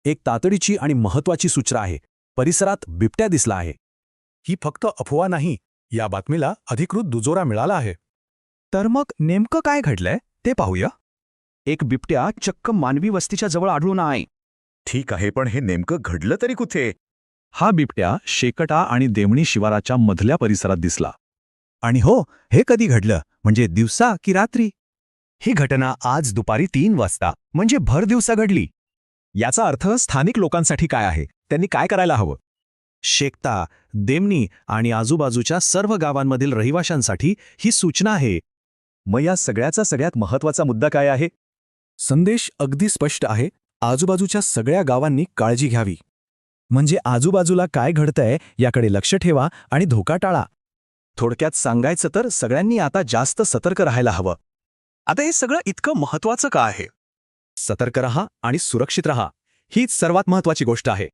एक तातडीची आणि महत्वाची सूचना आहे. परिसरात बिबट्या दिसला आहे. ही फक्त अफवा नाही, या बातमीला अधिकृत दुजोरा मिळाला आहे. तर मग नेमकं काय घडलंय ते पाहूया. एक बिबट्या चक्क मानवी वस्तीच्या जवळ आढळून आहे. ठीक आहे, पण हे नेमकं घडलं तरी कुठे? हा बिबट्या शेकटा आणि देवणी शिवाराच्या मधल्या परिसरात दिसला. आणि हो, हे कधी घडलं, म्हणजे दिवसा की रात्री? ही घटना आज दुपारी 3 वाजता म्हणजे भर दिवसा घडली. याचा अर्थ स्थानिक लोकांसाठी काय आहे, त्यांनी काय करायला हवं? शेकता, देमनी आणि आजूबाजूच्या सर्व गावांमधील रहिवाशांसाठी ही सूचना आहे. मग या सगळ्याचा सगळ्यात महत्वाचा मुद्दा काय आहे? संदेश अगदी स्पष्ट आहे. आजूबाजूच्या सगळ्या गावांनी काळजी घ्यावी. म्हणजे आजूबाजूला काय घडतंय याकडे लक्ष ठेवा आणि धोका टाळा. थोडक्यात सांगायचं तर सगळ्यांनी आता जास्त सतर्क राहायला हवं. आता हे सगळं इतकं महत्वाचं का आहे? सतर्क रहा आणि सुरक्षित रहा, हीच सर्वात महत्वाची गोष्ट आहे.